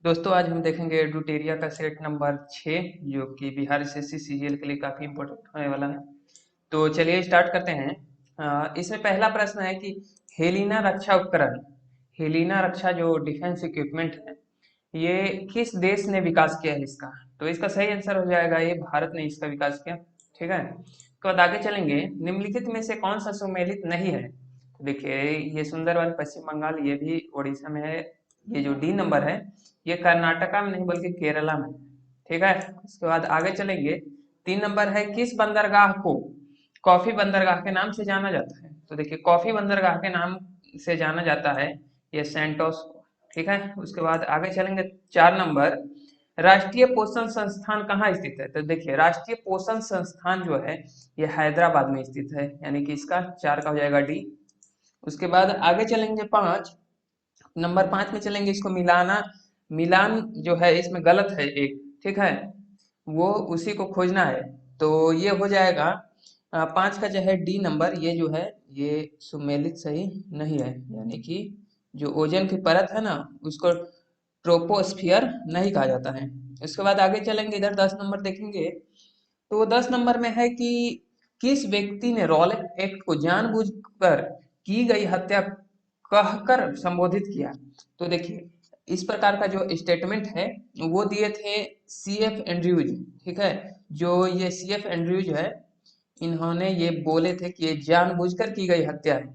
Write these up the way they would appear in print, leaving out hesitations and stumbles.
दोस्तों आज हम देखेंगे एडुटेरिया का सेट नंबर 6 जो कि बिहार एसएससी सीजीएल के लिए काफ़ी इंपॉर्टेंट होने वाला है। तो चलिए स्टार्ट करते हैं। इसमें पहला प्रश्न है कि हेलिना रक्षा उपकरण, हेलिना रक्षा जो डिफेंस इक्विपमेंट है, ये किस देश ने विकास किया है इसका। तो इसका सही आंसर हो जाएगा ये भारत ने इसका विकास किया। ठीक है, उसके बाद आगे चलेंगे। निम्नलिखित में से कौन सा सुमेलित नहीं है। तो देखिए ये सुंदरवन पश्चिम बंगाल, ये भी उड़ीसा में है। ये जो डी नंबर है ये कर्नाटका में नहीं बल्कि केरला में है। ठीक है, उसके बाद आगे चलेंगे। 3 नंबर है किस बंदरगाह को कॉफी बंदरगाह के नाम से जाना जाता है। तो देखिए कॉफी बंदरगाह के नाम से जाना जाता है ये सेंटोस को। ठीक है, उसके बाद आगे चलेंगे। 4 नंबर, राष्ट्रीय पोषण संस्थान कहाँ स्थित है। तो देखिए राष्ट्रीय पोषण संस्थान जो है ये हैदराबाद में स्थित है, यानी कि इसका 4 का हो जाएगा डी। उसके बाद आगे चलेंगे। 5 में चलेंगे, इसको मिलाना, मिलान जो है इसमें गलत है एक। ठीक है, वो उसी को खोजना है। तो ये हो जाएगा 5 का जो है डी नंबर, ये जो है ये सुमेलित सही नहीं है, यानी कि जो ओजोन की परत है ना उसको ट्रोपोस्फियर नहीं कहा जाता है। इसके बाद आगे चलेंगे, इधर 10 नंबर देखेंगे। तो 10 नंबर में है कि किस व्यक्ति ने रॉलेट एक्ट को जानबूझकर की गई हत्या कहकर संबोधित किया। तो देखिए इस प्रकार का जो स्टेटमेंट है वो दिए थे सीएफ एंड्रयूज। ठीक है, जो ये सीएफ एंड्रयूज है, इन्होंने ये बोले थे कि ये जानबूझकर की गई हत्या है।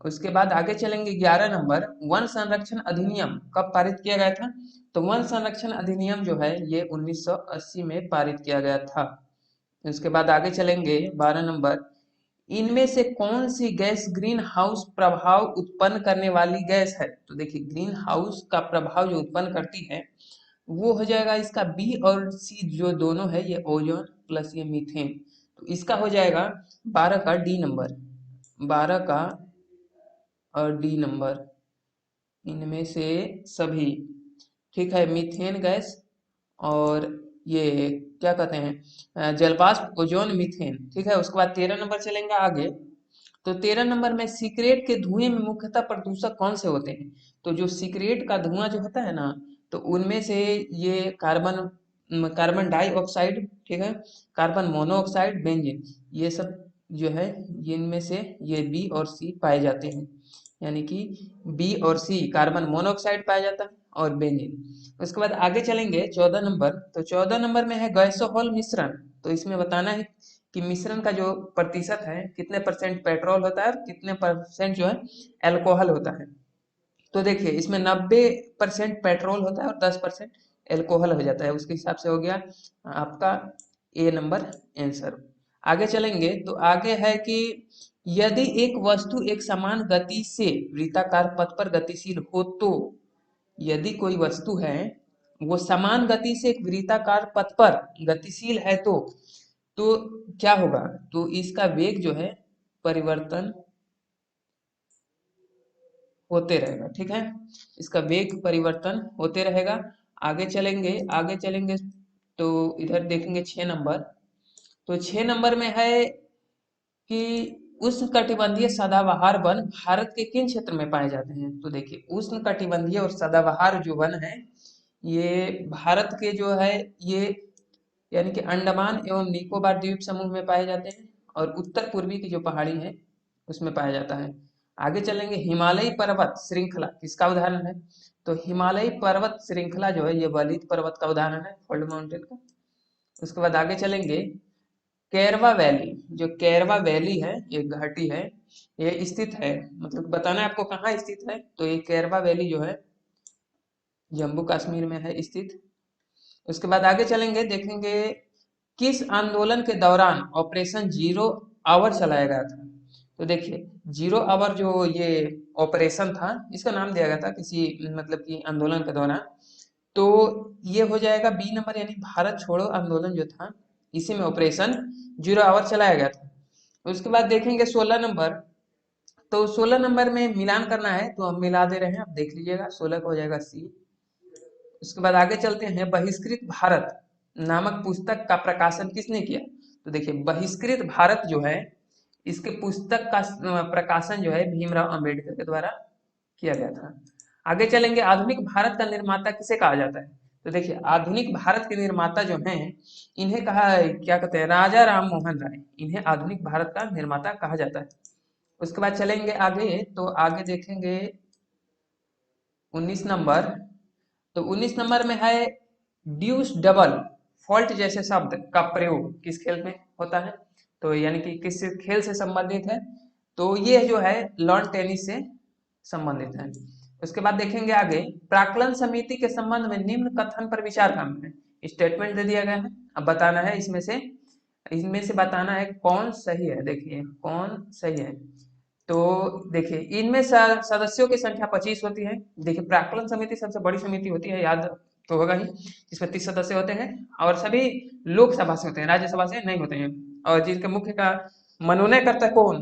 उसके बाद आगे चलेंगे। 11 नंबर, वन संरक्षण अधिनियम कब पारित किया गया था। तो वन संरक्षण अधिनियम जो है ये 1980 में पारित किया गया था। उसके बाद आगे चलेंगे। 12 नंबर, इनमें से कौन सी गैस ग्रीन हाउस प्रभाव उत्पन्न करने वाली गैस है। तो देखिए ग्रीन हाउस का प्रभाव जो उत्पन्न करती है वो हो जाएगा इसका बी और सी जो दोनों है, ये ओजोन प्लस ये मीथेन। तो इसका हो जाएगा 12 का डी नंबर, 12 का और डी नंबर, इनमें से सभी। ठीक है, मीथेन गैस और ये क्या कहते हैं जलवाष्प ओजोन मीथेन। ठीक है, उसके बाद 13 नंबर चलेंगे आगे। तो 13 नंबर में सिगरेट के धुएं में मुख्यतः प्रदूषक कौन से होते हैं। तो जो सिगरेट का धुआं जो होता है ना, तो उनमें से ये कार्बन डाइऑक्साइड, ठीक है, कार्बन मोनोऑक्साइड, बेंजीन, ये सब जो है इनमें से ये बी और सी पाए जाते हैं, यानी कि बी और सी कार्बन मोनोऑक्साइड पाया जाता है और बेंजीन। उसके बाद आगे चलेंगे। 14 नंबर, तो 14 नंबर में है गैसोहॉल मिश्रण। तो इसमें बताना है कि मिश्रण का जो प्रतिशत है कितने परसेंट पेट्रोल होता है और कितने परसेंट जो है अल्कोहल होता है। तो देखिए इसमें 90% पेट्रोल होता है और 10% एल्कोहल हो जाता है, उसके हिसाब से हो गया आपका ए नंबर आंसर। आगे चलेंगे। तो आगे है कि यदि एक वस्तु एक समान गति से वृत्ताकार पथ पर गतिशील हो तो, यदि कोई वस्तु है वो समान गति से एक वृत्ताकार पथ पर गतिशील है तो क्या होगा। तो इसका वेग जो है परिवर्तन होते रहेगा। ठीक है, इसका वेग परिवर्तन होते रहेगा। आगे चलेंगे, आगे चलेंगे। तो इधर देखेंगे 6 नंबर। तो 6 नंबर में है कि उष्णकटिबंधीय सदाबहार वन भारत के किन क्षेत्र में पाए जाते हैं। तो देखिए उष्णकटिबंधीय और सदाबहार जो वन है ये भारत के जो है ये, यानी कि अंडमान एवं निकोबार द्वीप समूह में पाए जाते हैं और उत्तर पूर्वी की जो पहाड़ी है उसमें पाया जाता है। आगे चलेंगे। हिमालयी पर्वत श्रृंखला किसका उदाहरण है। तो हिमालयी पर्वत श्रृंखला जो है ये वलित पर्वत का उदाहरण है, फोल्ड माउंटेन का। उसके बाद आगे चलेंगे। कैरवा वैली, जो कैरवा वैली है ये घाटी है, ये स्थित है, मतलब बताना है आपको कहाँ स्थित है। तो ये कैरवा वैली जो है जम्मू कश्मीर में है स्थित। उसके बाद आगे चलेंगे, देखेंगे किस आंदोलन के दौरान ऑपरेशन जीरो आवर चलाया गया था। तो देखिए जीरो आवर जो ये ऑपरेशन था इसका नाम दिया गया था किसी मतलब कि आंदोलन के दौरान। तो ये हो जाएगा बी नंबर, यानी भारत छोड़ो आंदोलन जो था इसी में ऑपरेशन जीरो आवर चलाया गया था। उसके बाद देखेंगे 16 नंबर। तो 16 नंबर में मिलान करना है तो हम मिला दे रहे हैं, आप देख लीजिएगा। 16 का हो जाएगा सी। उसके बाद आगे चलते हैं। बहिष्कृत भारत नामक पुस्तक का प्रकाशन किसने किया। तो देखिए बहिष्कृत भारत जो है इसके पुस्तक का प्रकाशन जो है भीमराव अंबेडकर के द्वारा किया गया था। आगे चलेंगे, आधुनिक भारत का निर्माता किसे कहा जाता है? तो देखिए आधुनिक भारत के निर्माता जो हैं, इन्हें कहा क्या कहते हैं, राजा राम मोहन राय, इन्हें आधुनिक भारत का निर्माता कहा जाता है। उसके बाद चलेंगे आगे, तो आगे देखेंगे 19 नंबर। तो 19 नंबर में है ड्यूस डबल फॉल्ट जैसे शब्द का प्रयोग किस खेल में होता है? तो यानी कि किस खेल से संबंधित है? तो ये जो है लॉन टेनिस से संबंधित है। उसके बाद देखेंगे आगे, प्राक्कलन समिति के संबंध में निम्न कथन पर विचार करना है। स्टेटमेंट दे दिया गया है, अब बताना है इसमें से बताना है कौन सही है। देखिए कौन सही है। तो देखिए इनमें सदस्यों की संख्या 25 होती है। देखिए प्राक्कलन समिति सबसे बड़ी समिति होती है, याद तो होगा ही, जिसमें 30 सदस्य होते हैं और सभी लोकसभा से होते हैं, राज्यसभा से नहीं होते हैं। और जिनके मुख्य का मनोनयन करता है कौन?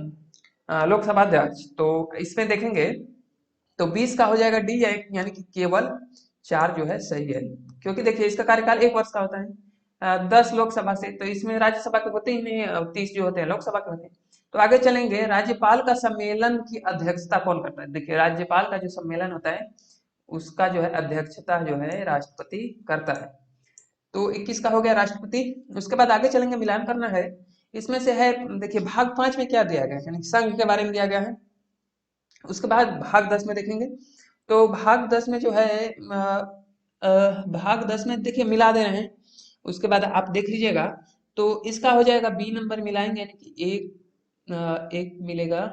लोकसभा अध्यक्ष। तो इसमें देखेंगे तो 20 का हो जाएगा डी, यानी कि केवल 4 जो है सही है, क्योंकि देखिए इसका कार्यकाल 1 वर्ष का होता है। 10 लोकसभा से, तो इसमें राज्यसभा के होते ही नहीं, 30 जो होते हैं लोकसभा के होते हैं। तो आगे चलेंगे, राज्यपाल का सम्मेलन की अध्यक्षता कौन करता है? देखिए राज्यपाल का जो सम्मेलन होता है उसका जो है अध्यक्षता जो है राष्ट्रपति करता है। तो 21 का हो गया राष्ट्रपति। उसके बाद आगे चलेंगे, मिलान करना है। इसमें से है, देखिए भाग 5 में क्या दिया गया है, यानी संघ के बारे में दिया गया है। उसके बाद भाग 10 में देखेंगे, तो भाग 10 में जो है भाग 10 में देखिए मिला दे रहे हैं। उसके बाद आप देख लीजिएगा, तो इसका हो जाएगा बी नंबर मिलाएंगे, यानी कि एक मिलेगा।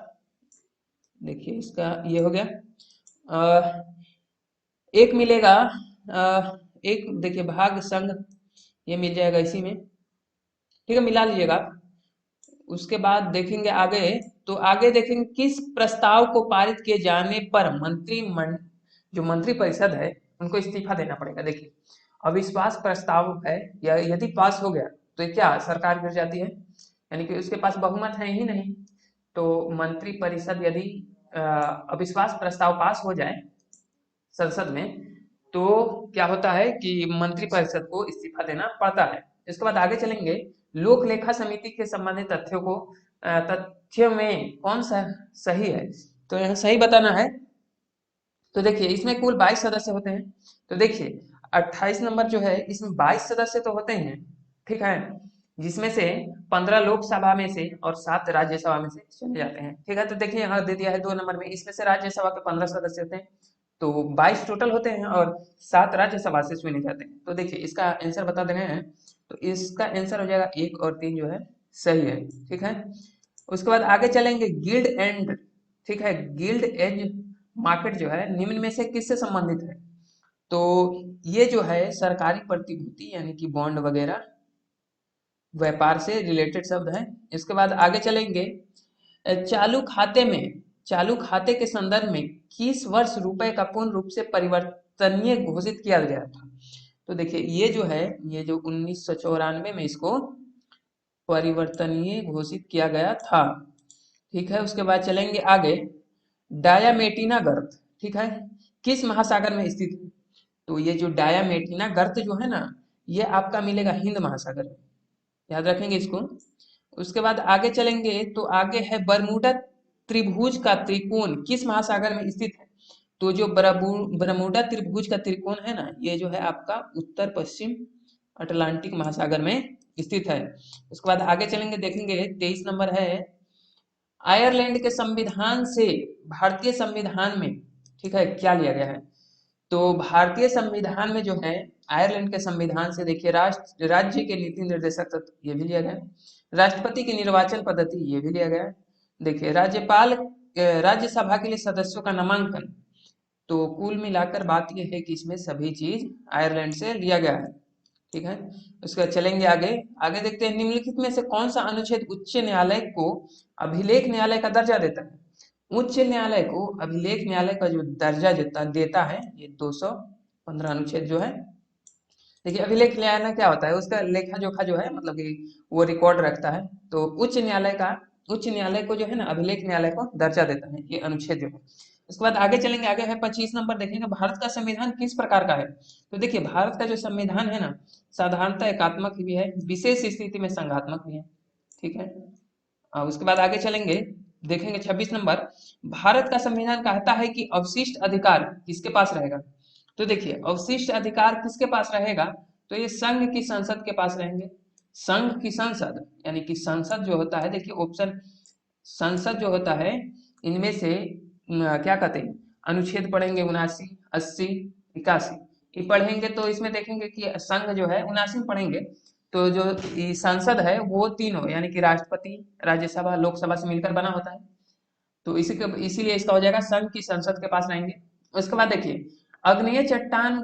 देखिए इसका ये हो गया, एक मिलेगा, एक देखिए भाग संघ ये मिल जाएगा इसी में, ठीक है, मिला लीजिएगा। उसके बाद देखेंगे आगे, तो आगे देखेंगे किस प्रस्ताव को पारित किए जाने पर जो मंत्री परिषद है उनको इस्तीफा देना पड़ेगा। देखिए अविश्वास प्रस्ताव है, या यदि पास हो गया तो ये क्या सरकार गिर जाती है, यानी कि उसके पास बहुमत है ही नहीं। तो मंत्री परिषद यदि अविश्वास प्रस्ताव पास हो जाए संसद में, तो क्या होता है कि मंत्री परिषद को इस्तीफा देना पड़ता है। इसके बाद आगे चलेंगे, लोक लेखा समिति के संबंधित तथ्यों को तथ्य में कौन सा सही है? तो यहाँ सही बताना है। तो देखिए इसमें कुल 22 सदस्य होते हैं। तो देखिए 28 नंबर जो है, इसमें 22 सदस्य तो होते हैं, ठीक है, जिसमें से 15 लोकसभा में से और 7 राज्यसभा में से चुने जाते हैं, ठीक है। तो देखिए यहाँ दे दिया है 2 नंबर में, इसमें से राज्यसभा के 15 सदस्य होते हैं, तो 22 टोटल होते हैं और 7 राज्यसभा से चुने जाते हैं। तो देखिए इसका आंसर बता दे रहे हैं, तो इसका आंसर हो जाएगा 1 और 3 जो है सही है, ठीक है। उसके बाद आगे चलेंगे, गिल्ड एंड, ठीक है, गिल्ड एज मार्केट जो है निम्न में से किससे संबंधित है? तो ये जो है सरकारी प्रतिभूति यानी कि बॉन्ड वगैरह व्यापार से रिलेटेड शब्द है। इसके बाद आगे चलेंगे, चालू खाते के संदर्भ में किस वर्ष रुपए का पूर्ण रूप से परिवर्तनीय घोषित किया गया था? तो देखिए ये जो है, ये जो 1994 में इसको परिवर्तनीय घोषित किया गया था, ठीक है। उसके बाद चलेंगे आगे, डायामेटिना गर्त, ठीक है, किस महासागर में स्थित है? तो ये जो डायामेटिना गर्त जो है ना, ये आपका मिलेगा हिंद महासागर में, याद रखेंगे इसको। उसके बाद आगे चलेंगे, तो आगे है बरमूडा त्रिभुज का त्रिकोण किस महासागर में स्थित है? तो जो बरमूडा त्रिभुज का त्रिकोण है ना, ये जो है आपका उत्तर पश्चिम अटलांटिक महासागर में स्थित है। उसके बाद आगे चलेंगे, देखेंगे 23 नंबर है, आयरलैंड के संविधान से भारतीय संविधान में, ठीक है, क्या लिया गया है? तो भारतीय संविधान में जो है, आयरलैंड के संविधान से देखिए राज्य के नीति निर्देशक तत्व ये भी लिया गया है, राष्ट्रपति की निर्वाचन पद्धति ये भी लिया गया है। देखिए राज्यसभा के लिए सदस्यों का नामांकन, तो कुल मिलाकर बात यह है कि इसमें सभी चीज आयरलैंड से लिया गया है, ठीक है। उसके बाद चलेंगे आगे, आगे देखते हैं, निम्नलिखित में से कौन सा अनुच्छेद उच्च न्यायालय को अभिलेख न्यायालय का दर्जा देता है? उच्च न्यायालय को अभिलेख न्यायालय का जो दर्जा देता है, ये 215 अनुच्छेद जो है। देखिए अभिलेख न्यायालय क्या होता है, उसका लेखा जोखा जो है, मतलब कि वो रिकॉर्ड रखता है। तो उच्च न्यायालय को जो है ना अभिलेख न्यायालय को दर्जा देता है, ये अनुच्छेद जो है। उसके बाद आगे चलेंगे, आगे है 25 नंबर, देखेंगे भारत का संविधान किस प्रकार का है? तो देखिए भारत का जो संविधान है ना, साधारणतः एकात्मक भी है, विशेष स्थिति में संघात्मक भी है, ठीक है। उसके बाद आगे चलेंगे, देखेंगे 26 नंबर, भारत का संविधान कहता है कि अवशिष्ट अधिकार किसके पास रहेगा। तो देखिए अवशिष्ट अधिकार किसके पास रहेगा, तो ये संघ की संसद के पास रहेंगे। संघ की संसद यानी कि संसद जो होता है, देखिए ऑप्शन संसद जो होता है इनमें से क्या कहते हैं, अनुच्छेद पढ़ेंगे 79, 80, 81, ये पढ़ेंगे तो इसमें देखेंगे कि संघ जो है 79 में पढ़ेंगे। तो जो ये संसद है वो तीनों यानी कि राष्ट्रपति, राज्यसभा, लोकसभा से मिलकर बना होता है। तो इसीलिए इसका हो जाएगा संघ की संसद के पास रहेंगे। उसके बाद देखिए अग्नेय चट्टान,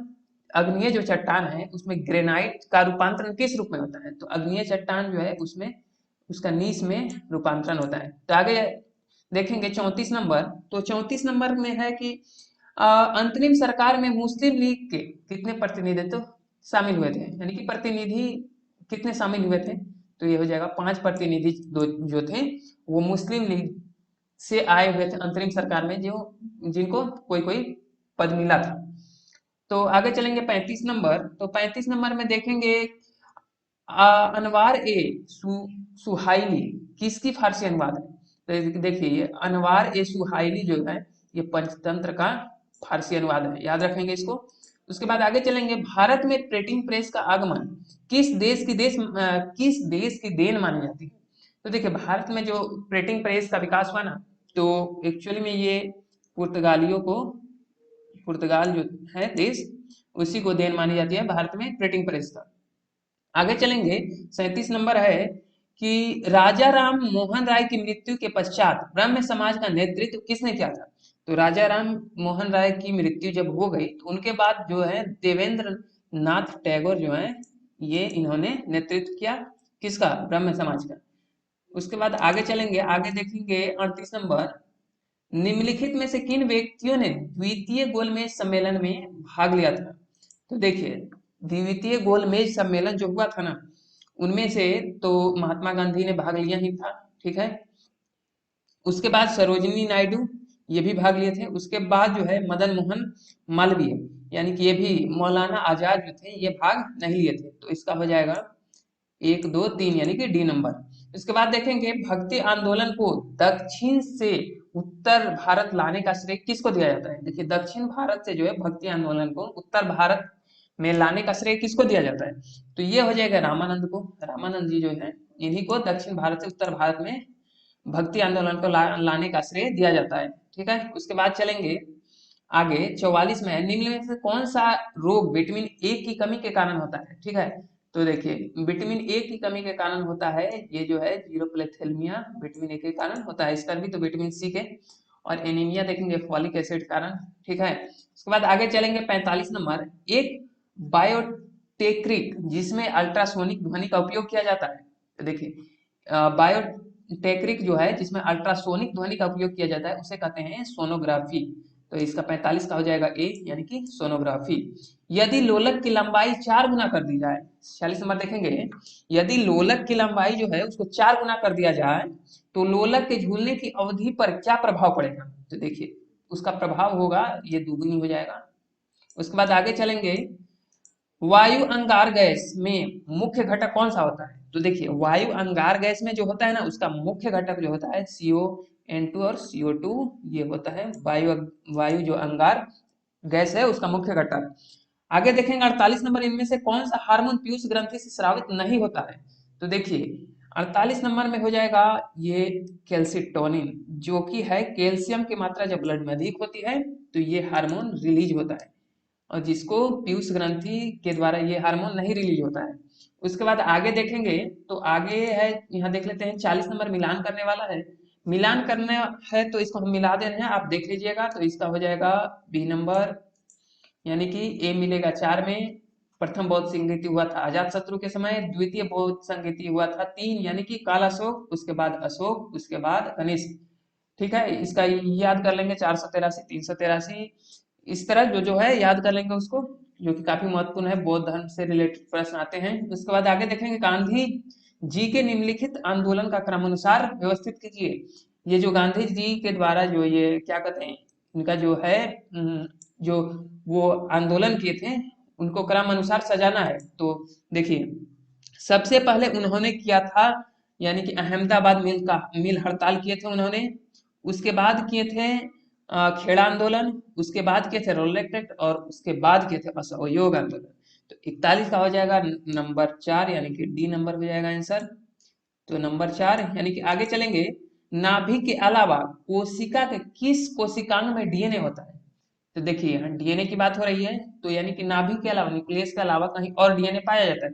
अग्नेय जो चट्टान है उसमें ग्रेनाइट का रूपांतरण किस रूप में होता है, तो अग्नेय चट्टान जो है उसमें उसका नीस में रूपांतरण होता है। तो आगे देखेंगे 34 नंबर, तो 34 नंबर में है कि अंतरिम सरकार में मुस्लिम लीग के कितने प्रतिनिधित्व शामिल हुए थे, यानी कि प्रतिनिधि कितने शामिल हुए थे, तो ये हो जाएगा 5 प्रतिनिधि जो थे वो मुस्लिम लीग से आए हुए थे अंतरिम सरकार में, जो जिनको कोई कोई पद मिला था। तो आगे चलेंगे 35 नंबर, तो 35 नंबर में देखेंगे अनवार ए सुहाइली किसकी फारसी अनुवाद है, तो देखिए ये अनवार ए सुहाइली जो है ये पंचतंत्र का फारसी अनुवाद है, याद रखेंगे इसको। उसके बाद आगे चलेंगे, भारत में प्रिंटिंग प्रेस का आगमन किस देश की देन मानी जाती है, तो देखिए भारत में जो प्रिंटिंग प्रेस का विकास हुआ ना, तो एक्चुअली में ये पुर्तगालियों को, पुर्तगाल जो है देश उसी को देन मानी जाती है भारत में प्रिंटिंग प्रेस का। आगे चलेंगे 37 नंबर है कि राजा राम मोहन राय की मृत्यु के पश्चात ब्रह्म समाज का नेतृत्व किसने किया था, तो राजा राम मोहन राय की मृत्यु जब हो गई तो उनके बाद जो है देवेंद्र नाथ टैगोर जो है ये इन्होंने नेतृत्व किया किसका, ब्रह्म समाज का। उसके बाद आगे चलेंगे, आगे देखेंगे 38 नंबर, निम्नलिखित में से किन व्यक्तियों ने द्वितीय गोलमेज सम्मेलन में भाग लिया था, तो देखिए द्वितीय गोलमेज सम्मेलन जो हुआ था ना उनमें से तो महात्मा गांधी ने भाग लिया ही था, ठीक है। उसके बाद सरोजिनी नायडू ये भी भाग लिए थे। उसके बाद जो है मदन मोहन मालवीय यानी कि ये भी, मौलाना आजाद जो थे ये भाग नहीं लिए थे, तो इसका हो जाएगा 1, 2, 3 यानी कि डी नंबर। इसके बाद देखेंगे भक्ति आंदोलन को दक्षिण से उत्तर भारत लाने का श्रेय किसको दिया जाता है, देखिए दक्षिण भारत से जो है भक्ति आंदोलन को उत्तर भारत में लाने का श्रेय किसको दिया जाता है, तो ये हो जाएगा रामानंद को। रामानंद जी जो है इन्हीं को दक्षिण भारत से उत्तर भारत में भक्ति आंदोलन को लाने का श्रेय दिया जाता है, ठीक है। उसके बाद चलेंगे आगे 44 में, निम्न में से कौन सा रोग विटामिन ए की कमी के कारण होता है, ठीक है। तो देखिए विटामिन ए की कमी के कारण होता है ये जो है जीरोप्लेथेलमिया, विटामिन ए के कारण होता है, इसका भी तो विटामिन सी के, और एनीमिया देखेंगे फॉलिक एसिड कारण, ठीक है। उसके बाद आगे चलेंगे 45 नंबर, एक बायोटेक्रिक जिसमें अल्ट्रासोनिक ध्वनि का उपयोग किया जाता है, तो देखिए बायोटेक्रिक जो है जिसमें अल्ट्रासोनिक ध्वनि का उपयोग किया जाता है उसे कहते हैं सोनोग्राफी, तो इसका 45 का हो जाएगा ए यानी कि सोनोग्राफी। यदि लोलक की लंबाई 4 गुना कर दी जाए, 46 नंबर देखेंगे, यदि लोलक की लंबाई जो है उसको 4 गुना कर दिया जाए तो लोलक के झूलने की अवधि पर क्या प्रभाव पड़ेगा, तो देखिए उसका प्रभाव होगा ये दुगुनी हो जाएगा। उसके बाद आगे चलेंगे, वायु अंगार गैस में मुख्य घटक कौन सा होता है, तो देखिए वायु अंगार गैस में जो होता है ना उसका मुख्य घटक जो होता है CO N2 और CO2, ये होता है वायु जो अंगार गैस है उसका मुख्य घटक। आगे देखेंगे 48 नंबर, इनमें से कौन सा हार्मोन पीयूष ग्रंथि से स्रावित नहीं होता है, तो देखिए 48 नंबर में हो जाएगा ये कैल्सिटोनिन, जो कि है कैल्शियम की मात्रा जब ब्लड में अधिक होती है तो ये हार्मोन रिलीज होता है, और जिसको पीयूष ग्रंथि के द्वारा ये हार्मोन नहीं रिलीज होता है। उसके बाद आगे देखेंगे, तो आगे है यहाँ देख लेते हैं 40 नंबर, मिलान करने वाला है। मिलान करना है तो इसको हम मिला दे रहे हैं, आप देख लीजिएगा, तो इसका हो जाएगा बी नंबर, यानी कि ए मिलेगा 4 में। प्रथम बौद्ध संगीति हुआ था अजात शत्रु के समय, द्वितीय बौद्ध संगीति हुआ था 3 यानी कि काल अशोक, उसके बाद अशोक, उसके बाद कनिष्क, ठीक है। इसका याद कर लेंगे 483, 383, इस तरह जो है याद कर लेंगे उसको, जो कि काफी महत्वपूर्ण है, बौद्ध धर्म से रिलेटेड प्रश्न आते हैं। उसके बाद आगे देखेंगे गांधी जी के निम्नलिखित आंदोलन का क्रमानुसार व्यवस्थित कीजिए, ये जो गांधी जी के द्वारा जो ये क्या कहते हैं इनका जो है जो वो आंदोलन किए थे उनको क्रम अनुसार सजाना है, तो देखिए सबसे पहले उन्होंने किया था यानी कि अहमदाबाद मिल हड़ताल किए थे उन्होंने। उसके बाद किए थे खेड़ा आंदोलन, उसके बाद किए थे रोलेट एक्ट, और उसके बाद किए थे असहयोग आंदोलन। तो 41 का हो जाएगा नंबर 4, यानी कि डी नंबर हो जाएगा आंसर। तो नंबर 4, यानी कि आगे चलेंगे। नाभि के अलावा कोशिका के किस कोशिकांग में डीएनए होता है? तो देखिए यहाँ डीएनए की बात हो रही है, तो यानी कि नाभि के अलावा, न्यूक्लियस के अलावा कहीं और डीएनए पाया जाता है।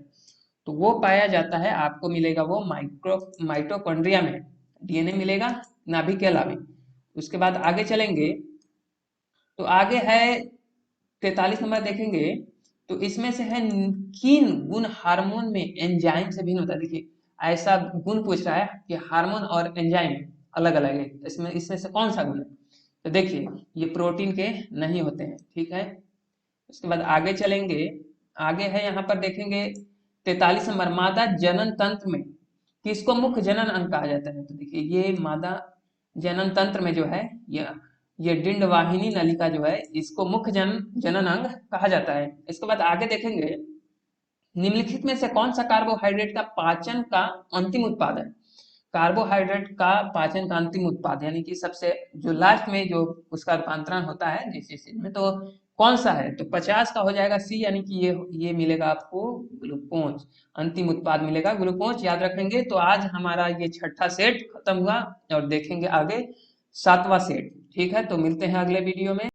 तो वो पाया जाता है, आपको मिलेगा वो माइटोकॉन्ड्रिया में डीएनए मिलेगा, नाभि के अलावा। उसके बाद आगे चलेंगे, तो आगे है 43 नंबर देखेंगे। तो इसमें से है किन गुण हार्मोन में एंजाइम से भिन्न होता है? देखिए ऐसा गुण पूछ रहा है कि हार्मोन और एंजाइम अलग अलग है, इसमें इसमें से कौन सा गुण है? तो देखिए ये प्रोटीन के नहीं होते हैं, ठीक है। उसके बाद आगे चलेंगे, आगे है यहाँ पर देखेंगे 43 नंबर, मादा जनन तंत्र में किसको मुख्य जनन अंग कहा जाता है? तो देखिए ये मादा जनन तंत्र में जो है, ये डिंड वाहिनी नलिका जो है, इसको मुख्य जनन अंग कहा जाता है। इसके बाद आगे देखेंगे, निम्नलिखित में से कौन सा कार्बोहाइड्रेट का पाचन का अंतिम उत्पाद है? कार्बोहाइड्रेट का पाचन का अंतिम उत्पाद, यानी कि सबसे जो लास्ट में जो उसका रूपांतरण होता है जिस चीज में, तो कौन सा है? तो 50 का हो जाएगा सी, यानी कि ये मिलेगा आपको ग्लूकोज, अंतिम उत्पाद मिलेगा ग्लूकोज, याद रखेंगे। तो आज हमारा ये छठा सेट खत्म हुआ, और देखेंगे आगे 7वां सेट। ठीक है, तो मिलते हैं अगले वीडियो में।